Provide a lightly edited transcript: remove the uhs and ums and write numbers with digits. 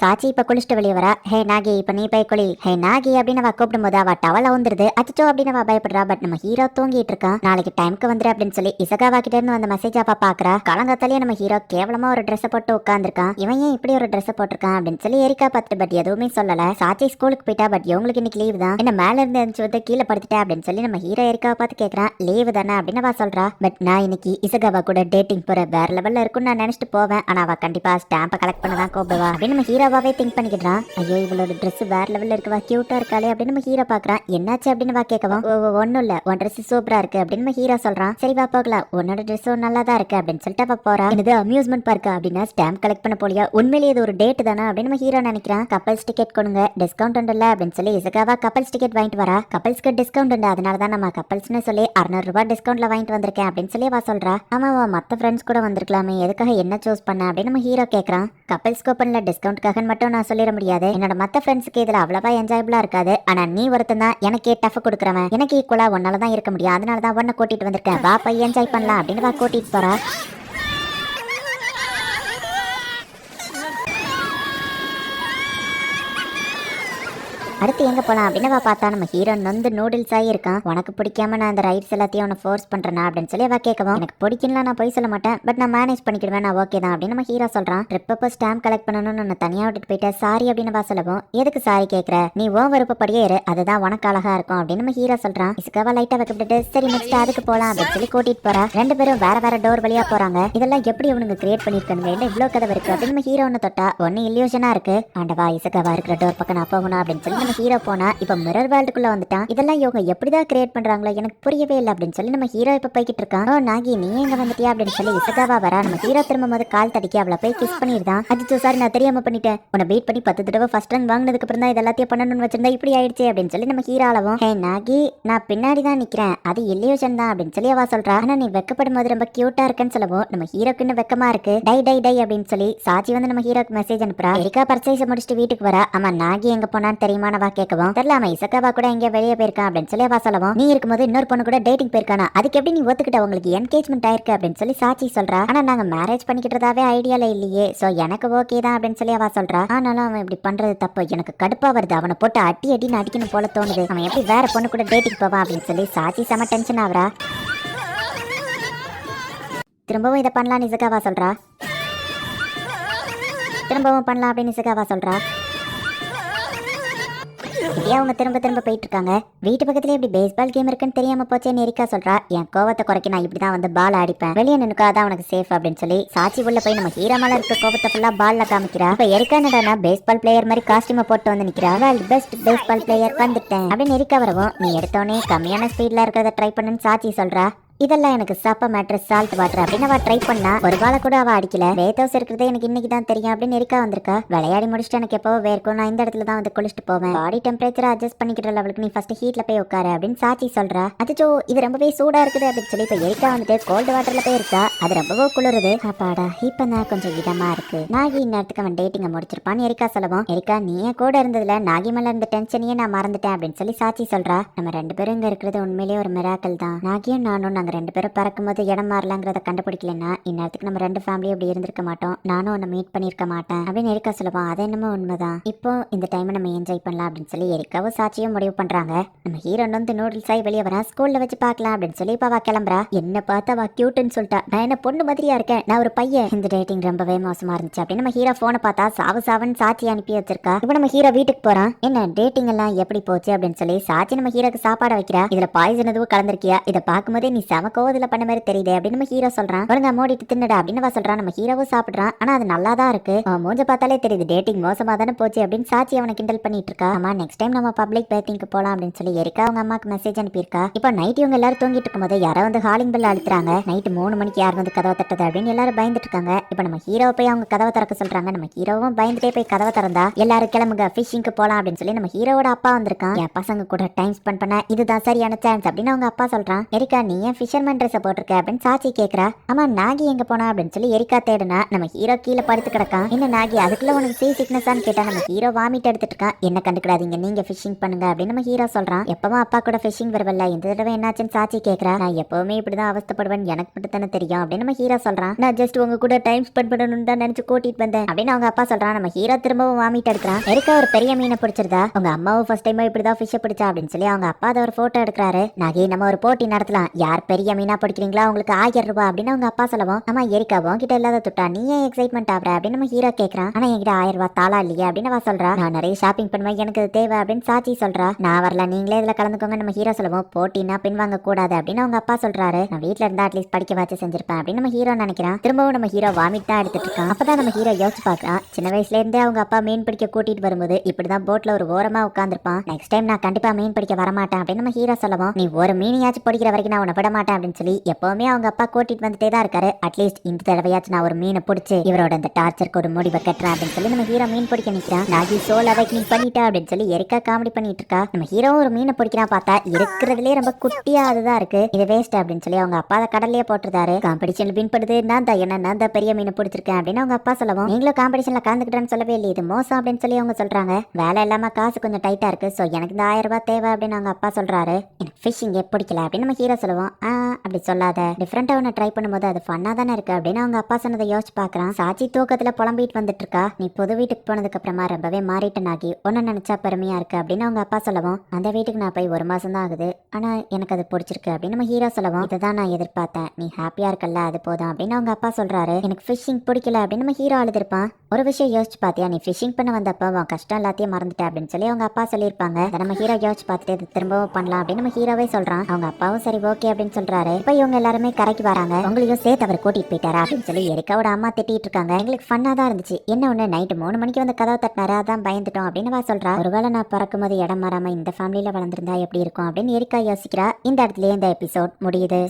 சாச்சி இப்ப குளிச்சுட்டு வெளியே வரா. ஹே நாகி இப்ப நீ போய் குளி, ஹே நாகி அப்படின்னு அவ கூப்பிடும் போது அவ டவல் வந்துருது. அச்சோ அப்படின்னு அவ பயப்படுறா. பட் நம்ம ஹீரோ தூங்கிட்டு இருக்கான். நாளைக்கு டைமுக்கு வந்துரு அப்படின்னு சொல்லி இசகாவா கிட்ட இருந்து வந்த மெசேஜ் அவ பாக்குறா. காலங்காத்தாலேயே நம்ம ஹீரோ கேவலமா ஒரு ட்ரெஸ் போட்டு உட்காந்துருக்கான். இவன் ஏன் இப்படி ஒரு ட்ரெஸ் போட்டிருக்கான் அப்படின்னு சொல்லி எரிக்கா பார்த்துட்டு பட் எதுவுமே சொல்லல. சாச்சி ஸ்கூலுக்கு போயிட்டா. பட் இவங்களுக்கு இன்னைக்கு லீவ் தான். என்ன மேல இருந்து எழுந்து வந்து கீழே படுத்துட்டேன் அப்படின்னு சொல்லி நம்ம ஹீரோ எரிக்காவை பார்த்து கேட்கறான். லீவு தானே அப்படின்னு அவ சொல்றா. பட் நான் இன்னைக்கு இசகாவா கூட டேட்டிங் போற வேற லெவல்ல இருக்கும்னு நான் நினைச்சிட்டு போவேன். ஆனா அவ கண்டிப்பா ஸ்டாம்பை கலெக்ட் பண்ண தான் கூப்பிடுவா அப்படின்னு நம்ம ஹீரோவாவே திங்க் பண்ணிக்கிறான். ஐயோ இவளோட ட்ரெஸ் வேற லெவல்ல இருக்குவா, கியூட்டா இருக்காளே அப்படின்னு நம்ம ஹீரோ பாக்குறான். என்னாச்சு அப்படின்னு வா கேட்கவும் ஒன்னும் இல்ல, உன் ட்ரெஸ் சூப்பரா இருக்கு அப்படின்னு நம்ம ஹீரோ சொல்றான். சரி வா போகலாம், உன்னோட ட்ரெஸ்ஸும் நல்லா தான் இருக்கு அப்படின்னு சொல்லிட்டு அவ போறா. இது அம்யூஸ்மெண்ட் பார்க் அப்படின்னா ஸ்டாம்ப் கலெக்ட் பண்ண போலியா? உண்மையிலேயே இது ஒரு டேட் தானே அப்படின்னு நம்ம ஹீரோ நினைக்கிறான். கப்பல்ஸ் டிக்கெட் கொடுங்க, டிஸ்கவுண்ட் உண்டுல்ல அப்படின்னு சொல்லி இசகாவா கப்பல்ஸ் டிக்கெட் வாங்கிட்டு வரா. கப்பல்ஸ்க்கு டிஸ்கவுண்ட் உண்டு, அதனால தான் நம்ம கப்பல்ஸ்னு சொல்லி 600 ரூபாய் டிஸ்கவுண்ட்ல வாங்கிட்டு வந்திருக்கேன் அப்படின்னு சொல்லி அவ சொல்றா. ஆமா மத்த ஃப்ரெண்ட்ஸ் கூட வந்திருக்கலாமே, எதுக்காக என்ன சூஸ் பண்ண அப்படின்னு நம்ம ஹீரோ கேட்கறான். கப்பல்ஸ் கூப்பன்ல டிஸ்கவுண்ட்காக மட்டும் நான் சொல்லிட முடியாது. என்னோட மத்த ஃப்ரெண்ட்ஸ்க்கு இதுல அவ்வளவா என்ஜாயபிளா இருக்காது. ஆனா நீ ஒருத்தன் தான் எனக்கே டஃப் கொடுக்குறவன், எனக்கு ஈக்குவலா உன்னால தான் இருக்க முடியும், அதனால தான் உன்னை கூட்டிட்டு வந்திருக்கேன், வா போய் என்ஜாய் பண்ணலாம் அப்படின்னு வா கூட்டிட்டு போறா. அடுத்து எங்க போலாம் அப்படின்னு பார்த்தா நம்ம ஹீரோ நொந்து நூடுல்ஸ் ஆகி இருக்கான். உனக்கு பிடிக்காம நான் அந்த ரைட்ஸ் எல்லாத்தையும் உன்னை ஃபோர்ஸ் பண்றேனா அப்படின்னு சொல்லி அவ கேட்கவும், எனக்கு பிடிக்கல நான் போய் சொல்ல மாட்டேன், பட் நான் மேனேஜ் பண்ணிக்கிடுவேன், நான் ஓகே தான் அப்படின்னு நம்ம ஹீரோ சொல்றான். ட்ரிப் அப்போ ஸ்டாம்ப் கலெக்ட் பண்ணணும்னு நான் தனியா விட்டுட்டு போயிட்டேன், சாரி அப்படின்னு சொல்லவும், எதுக்கு சாரி கேட்கற, நீ ஓ விருப்பப்படியே இரு, அதுதான் உனக்கு அழகா இருக்கும் அப்படின்னு நம்ம ஹீரோ சொல்றான். இசுக்காவா லைட்டா வைக்கப்பட்டு சரி நெக்ஸ்ட் அதுக்கு போலாம் அப்படின்னு சொல்லி கூட்டிட்டு போறா. ரெண்டு பேரும் வேற வேற டோர் வழியா போறாங்க. இதெல்லாம் எப்படி அவனுங்க கிரியேட் பண்ணிருக்கானுங்க, என்ன இவ்வளவு கதை இருக்கு அப்படின்னு நம்ம ஹீரோ ஒன்னு தொட்டா ஒன்னு இல்யூஷனா இருக்கு. ஆண்டவா இசுக்காவா இருக்கிற டோர் பக்கம் நான் போகணும் அப்படின்னு சொல்லி நம்ம ஹீரோ போனா இப்ப மிரர் வேர்ல்டுக்குள்ள வந்துட்டான். இதெல்லாம் இவங்க எப்படிதான் கிரியேட் பண்றாங்களோ எனக்கு புரியவே இல்லை அப்படின்னு சொல்லி நம்ம ஹீரோ இப்ப போய்கிட்டு இருக்கான். ஓ நாகி நீ எங்க வந்துட்டியா அப்படின்னு சொல்லி இசகாவா வரா. நம்ம ஹீரோ திரும்ப போது கால் தடிக்கி அவளை போய் கிஸ் பண்ணிருந்தான். அச்சோ சாரி நான் தெரியாம பண்ணிட்டேன், உன்னை வெயிட் பண்ணி 10 தடவை ஃபர்ஸ்ட் ரேங்க் வாங்கினதுக்கு அப்புறம் தான் இது எல்லாத்தையும் பண்ணணும்னு வச்சிருந்தா இப்படி ஆயிடுச்சு அப்படின்னு சொல்லி நம்ம ஹீரோ அளவும், ஹே நாகி நான் பின்னாடி தான் நிக்கிறேன், அது இல்லியூஷன் தான் அப்படின்னு சொல்லி அவ சொல்றா. ஆனா நீ வெக்கப்படும் போது ரொம்ப கியூட்டா இருக்குன்னு சொல்லவும் நம்ம ஹீரோக்கு இன்னும் வெக்கமா இருக்கு. டை டை டை அப்படின்னு சொல்லி சாச்சி வந்து நம்ம ஹீரோக்கு மெசேஜ் அனுப்புறா. எரிக்கா பர்ச்சேஸ் முடிச்சுட்டு வீட்டுக்கு வரா. ஆமா நாகி எங்க போனான்னு தெரியுமா நவா கேட்கவும், தெரியல அவன் இசகாவா கூட எங்க வெளியே போயிருக்கான் அப்படின்னு சொல்லி அவ சொல்லவும், நீ இருக்கும்போது இன்னொரு பொண்ணு கூட டேட்டிங் போயிருக்கானா, அதுக்கு எப்படி நீ ஒத்துக்கிட்ட, உங்களுக்கு என்கேஜ்மெண்ட் ஆயிருக்கு அப்படின்னு சொல்லி சாச்சி சொல்றா. ஆனா நாங்க மேரேஜ் பண்ணிக்கிட்டதாவே ஐடியால இல்லையே, சோ எனக்கு ஓகே தான் அப்படின்னு சொல்லி அவ சொல்றா. ஆனாலும் அவன் இப்படி பண்றது தப்பு, எனக்கு கடுப்பா வருது, அவனை போட்டு அடி அடின்னு அடிக்கணும் போல தோணுது, அவன் எப்படி வேற பொண்ணு கூட டேட்டிங் போவான் அப்படின்னு சொல்லி சாச்சி செம டென்ஷன் ஆகுறா. திரும்பவும் இதை பண்ணலாம் இசகாவா சொல்றா. திரும்பவும் பண்ணலாம் அப்படின்னு இசகாவா சொல்றா. இப்படியே அவங்க திரும்ப திரும்ப போயிட்டு இருக்காங்க. வீட்டு பக்கத்துல இப்படி பேஸ்பால் கேம் இருக்குன்னு தெரியாம போச்சேன்னு எரிக்கா சொல்றா. என் கோவத்தை குறைக்க நான் இப்படிதான் வந்து பால் அடிப்பேன், வெளியே நினைக்காதான் உனக்கு சேஃப் அப்படின்னு சொல்லி சாச்சி உள்ள போய் நம்ம ஹீரோ மேல இருக்க கோவத்தை ஃபுல்லா பால்ல காமிக்கிறா. இப்ப எரிக்கா என்னடா பேஸ்பால் பிளேயர் மாதிரி காஸ்டியூம் போட்டு வந்து நிக்கிறா. பெஸ்ட் பேஸ்பால் பிளேயர் வந்துட்டேன் அப்படின்னு எரிக்கா வரவும், நீ எடுத்தோடனே கம்மியான ஸ்பீட்ல இருக்கிறத ட்ரை பண்ணுன்னு சாச்சி சொல்றா. இதெல்லாம் எனக்கு சப்ப மேட்ரு சால்ட் வாட்டர் அப்படின்னு அவ ட்ரை பண்ணா. ஒரு பால கூட அவ அடிக்கல. வேத்தோஸ் இருக்கிறதே எனக்கு இன்னைக்கு தான் தெரியும் அப்படின்னு எரிக்கா வந்திருக்கா. விளையாடி முடிச்சுட்டு எனக்கு எப்போ வேர்க்கும், நான் இந்த இடத்துல தான் வந்து குளிச்சுட்டு போவேன், பாடி டெம்பரேச்சர் அட்ஜஸ்ட் பண்ணிக்கிற லெவலுக்கு நீ ஃபர்ஸ்ட் ஹீட்ல போய் உட்காரு அப்படின்னு சாச்சி சொல்றா. அதுச்சோ இது ரொம்பவே சூடா இருக்குது அப்படின்னு சொல்லி இப்ப எரிக்கா வந்துட்டு கோல்டு வாட்டர்ல போய் இருக்கா. அது ரொம்பவே குளிருது. அப்பாடா இப்பதான் கொஞ்சம் இதமா இருக்கு. நாகி இந்நேரத்துக்கு அவன் டேட்டிங்க முடிச்சிருப்பான்னு எரிக்கா சொல்லவும், எரிக்கா நீயே கூட இருந்ததுல நாகி மேல இருந்த டென்ஷனையே நான் மறந்துட்டேன் அப்படின்னு சொல்லி சாச்சி சொல்றா. நம்ம ரெண்டு பேரும் இங்க இருக்கிறது உண்மையிலேயே ஒரு மிராக்கல் தான். நாகியும் நானும் நாங்க ரெண்டு பேரும் பறக்கும்போது இடம் மாறலாங்கிறத கண்டுபிடிக்கலன்னா இந்நேரத்துக்கு நம்ம ரெண்டு ஃபேமிலி அப்படி இருந்திருக்க மாட்டோம், நானும் உன்னை மீட் பண்ணிருக்க மாட்டேன் அப்படின்னு எரிக்கா சொல்லுவான். அது என்னமோ உண்மைதான், இப்போ இந்த டைம் நம்ம என்ஜாய் பண்ணலாம் அப்படின்னு சொல்லி எரிக்காவும் சாட்சியும் முடிவு பண்றாங்க. நம்ம ஹீரோ வந்து நூடுல்ஸ் ஆகி வெளியே வரா. ஸ்கூல்ல வச்சு பார்க்கலாம் அப்படின்னு சொல்லி இப்ப அவ கிளம்புறா. என்ன பார்த்தா அவ கியூட்னு சொல்லிட்டா. நான் என்ன பொண்ணு மாதிரியா இருக்கேன், நான் ஒரு பையன், இந்த டேட்டிங் ரொம்பவே மோசமா இருந்துச்சு அப்படின்னு நம்ம ஹீரோ போனை பார்த்தா சாவு சாவன் சாட்சி அனுப்பி வச்சிருக்கா. இப்போ நம்ம ஹீரோ வீட்டுக்கு போறான். என்ன டேட்டிங் எல்லாம் எப்படி போச்சு அப்படின்னு சொல்லி சாட்சி நம்ம ஹீரோக்கு சாப்பாடு வைக்கிறா. இதுல பாய்சன் எதுவும் கலந்துருக்கியா, இதை பார்க்கும்போதே நீ செம கோவத்துல பண்ண மாதிரி தெரியுது அப்படின்னு நம்ம ஹீரோ சொல்றான். ஒழுங்கா மூடிட்டு தின்னுடா அப்படின்னு சொல்றான். நம்ம ஹீரோவும் சாப்பிடுறான். ஆனா அது நல்லா தான் இருக்கு, மூஞ்ச பார்த்தாலே தெரியுது டேட்டிங் மோசமா தானே போச்சு அப்படின்னு சாட்சி அவனை கிண்டல் பண்ணிட்டு இருக்கா. ஆமா நெக்ஸ்ட் டைம் நம்ம பப்ளிக் பேத்திங்க்கு போலாம் அப்படின்னு சொல்லி எரிக்கா அவங்க அம்மாக்கு மெசேஜ் அனுப்பியிருக்கா. இப்போ நைட் இவங்க எல்லாரும் தூங்கிட்டு இருக்கும்போது யாரோ வந்து ஹாலிங் பெல் அழுத்துறாங்க. நைட் 3 மணிக்கு யார் வந்து கதவை தட்டது அப்படின்னு எல்லாரும் பயந்துட்டு இருக்காங்க. இப்போ நம்ம ஹீரோவை போய் அவங்க கதவை திறக்க சொல்றாங்க. நம்ம ஹீரோவும் பயந்துட்டே போய் கதவை திறந்தா எல்லாரும் கிளம்புங்க ஃபிஷிங்க்கு போலாம் அப்படின்னு சொல்லி நம்ம ஹீரோவோட அப்பா வந்திருக்கான். என் பசங்க கூட டைம் ஸ்பெண்ட் பண்ண இதுதான் சரியான சான்ஸ் அப்படின்னு அவங்க அப்பா சொல்றான். எரிக்கா நீ ஏன் ஃபிஷர்மேன் ட்ரெஸ் போட்டிருக்க அப்படின்னு சாச்சி கேக்குறா. ஆமா நாகி எங்க போனா அப்படின்னு சொல்லி எரிக்கா தேடுனா நம்ம ஹீரோ கீழே படுத்து கிடக்கான். என்ன நாகி அதுக்குள்ள உனக்கு சீ சிக்னஸான்னு கேட்டா நம்ம ஹீரோ வாமிட் எடுத்துட்டு இருக்கான். என்ன கண்டுக்கிடாதீங்க நீங்க ஃபிஷிங் பண்ணுங்க அப்படின்னு நம்ம ஹீரோ சொல்றான். எப்பவும் அப்பா கூட ஃபிஷிங் வருவல்ல, இந்த தடவை என்னாச்சுன்னு சாச்சி கேக்குறா. நான் எப்பவுமே இப்படிதான் அவஸ்தப்படுவேன், எனக்கு மட்டும் தானே தெரியும் அப்படின்னு நம்ம ஹீரோ சொல்றான். நான் ஜஸ்ட் உங்க கூட டைம் ஸ்பெண்ட் பண்ணணும்னு தான் நினைச்சு கூட்டிட்டு வந்தேன் அப்படின்னு அவங்க அப்பா சொல்றான். நம்ம ஹீரோ திரும்பவும் வாமிட் எடுக்கிறான். எரிக்கா ஒரு பெரிய மீனை பிடிச்சிருதா, உங்க அம்மாவும் ஃபர்ஸ்ட் டைம் இப்படிதான் ஃபிஷ் பிடிச்சா அப்படின்னு சொல்லி அவங்க அப்பா அதை ஒரு போட்டோ எடுக்கிறாரு. நாகி நம்ம ஒரு போட்டி நடத்தலாம், யார் பெரிய மீனா பிடிக்கிறீங்களா உங்களுக்கு 1000 ரூபாய் அப்படின்னு அவங்க அப்பா சொல்லவும், ஆமா எரிக்கா உன்கிட்ட இல்லாத துட்டா நீ ஏன் எக்ஸைட்மெண்ட் ஆகுற அப்படின்னு நம்ம ஹீரோ கேட்கறான். ஆனா என்கிட்ட 1000 ரூபாய் தாளா இல்லையா அப்படின்னு அவ சொல்றா. நான் நிறைய ஷாப்பிங் பண்ணுவேன், எனக்கு அது தேவை அப்படின்னு சாச்சி சொல்றா. நான் வரல, நீங்களே இதுல கலந்துக்கோங்க நம்ம ஹீரோ சொல்லவும், போட்டினா பின்வாங்க கூடாது அப்படின்னு அவங்க அப்பா சொல்றாரு. நான் வீட்டுல இருந்தா அட்லீஸ்ட் படிக்க வச்சு செஞ்சிருப்பேன் அப்படின்னு நம்ம ஹீரோ நினைக்கிறான். திரும்பவும் நம்ம ஹீரோ வாமிட் தான் எடுத்துட்டு இருக்கான். அப்பதான் நம்ம ஹீரோ யோசிச்சு பாக்குறான், சின்ன வயசுல இருந்தே அவங்க அப்பா மீன் பிடிக்க கூட்டிட்டு வரும்போது இப்படிதான் போட்ல ஒரு ஓரமா உட்காந்துருப்பான். நெக்ஸ்ட் டைம் நான் கண்டிப்பா மீன் பிடிக்க வரமாட்டேன் அப்படின்னு நம்ம ஹீரோ சொல்லவும், நீ ஒரு மீனையாச்சும் பிடிக்கிற வரைக்கும் நான் உன்னை விட மாட்டேன் அப்படின்னு சொல்லி எப்பவுமே அவங்க அப்பா கூட்டிட்டு வந்துட்டே தான் இருக்காரு. அட்லீஸ்ட் இந்த தடவையாச்சும் நான் ஒரு மீனை பிடிச்சி இவரோட இந்த டார்ச்சருக்கு ஒரு முடிவை கட்டுறேன் அப்படின்னு சொல்லி நம்ம ஹீரோ மீன் பிடிக்க நிற்கிறான். நாகி சோல் அவைக்னிங் பண்ணிட்டா அப்படின்னு சொல்லி எரிக்கா காமெடி பண்ணிட்டு இருக்கா. நம்ம ஹீரோ ஒரு மீனை பிடிக்கிறான், பார்த்தா இருக்கிறதுலேயே ரொம்ப குட்டியா அதுதான் இருக்கு, இது வேஸ்ட் அப்படின்னு சொல்லி அவங்க அப்பா அதை கடல்லையே போட்டுருந்தாரு. காம்படிஷன்ல வின் பண்ணுது நான் தான், என்ன நான் தான் பெரிய மீனை பிடிச்சிருக்கேன் அப்படின்னு அவங்க அப்பா சொல்லவும், நீங்களும் காம்படிஷன்ல கலந்துக்கிட்டேன்னு சொல்லவே இல்லை, இது மோசம் அப்படின்னு சொல்லி அவங்க சொல்றாங்க. வேலை இல்லாம காசு கொஞ்சம் டைட்டா இருக்கு, ஸோ எனக்கு இந்த 1000 ரூபாய் தேவை அப்படின்னு அவங்க அப்பா சொல்றாரு. எனக்கு ஃபிஷிங்கே பிடிக்கல அப்படின்னு நம்ம ஹீரோ சொல்லுவோம். அப்படி சொல்லாத, டிஃப்ரெண்டா ஒன்று ட்ரை பண்ணும்போது அது ஃபன்னா தானே இருக்கு அப்படின்னு அவங்க அப்பா சொன்னதை யோசிச்சு பாக்குறான். சாச்சி தூக்கத்துல புலம்பிட்டு வந்துட்டு இருக்கா. நீ புது வீட்டுக்கு போனதுக்கு அப்புறமா ரொம்பவே மாறிட்டேன் ஆகி, ஒன்னு நினைச்சா பெருமையா இருக்கு அப்படின்னு அவங்க அப்பா சொல்லவும், அந்த வீட்டுக்கு நான் போய் 1 மாசம் தான் ஆகுது, ஆனா எனக்கு அது பிடிச்சிருக்கு அப்படின்னு நம்ம ஹீரோ சொல்லவும், இதுதான் நான் எதிர்பார்த்தேன், நீ ஹாப்பியா இருக்கல்ல அது போதும் அப்படின்னு அவங்க அப்பா சொல்றாரு. எனக்கு ஃபிஷிங் பிடிக்கல அப்படின்னு நம்ம ஹீரோ அழுதுருப்பான். ஒரு விஷயம் யோசிச்சு பாத்தியா, நீ ஃபிஷிங் பண்ண வந்தப்ப உன் கஷ்டம் எல்லாத்தையும் மறந்துட்ட அப்படின்னு சொல்லி அவங்க அப்பா சொல்லியிருப்பாங்க. அதை நம்ம ஹீரோ யோசிச்சு பார்த்துட்டு இது திரும்பவும் பண்ணலாம் அப்படின்னு நம்ம ஹீரோவே சொல்றான். அவங்க அப்பாவும் சரி ஓகே அப்படின்னு சொல்றாரு. இப்ப இவங்க எல்லாருமே கரைக்கு வராங்க. உங்களையும் சேர்த்து அவர் கூட்டிட்டு போயிட்டாரா அப்படின்னு சொல்லி எரிக்காவோட அம்மா திட்டிட்டு இருக்காங்க. எங்களுக்கு ஃபன்னா தான் இருந்துச்சு, என்ன ஒண்ணு நைட்டு 3 மணிக்கு வந்து கதவை தட்டினாரா, அதான் பயந்துட்டோம் அப்படின்னு சொல்றா. ஒருவேளை நான் பிறக்கும் போது இடம் மாறாம இந்த ஃபேமிலியில வளர்ந்துருந்தா எப்படி இருக்கும் அப்படின்னு எரிக்கா யோசிக்கிறா. இந்த இடத்துல இந்த எபிசோட் முடியுது.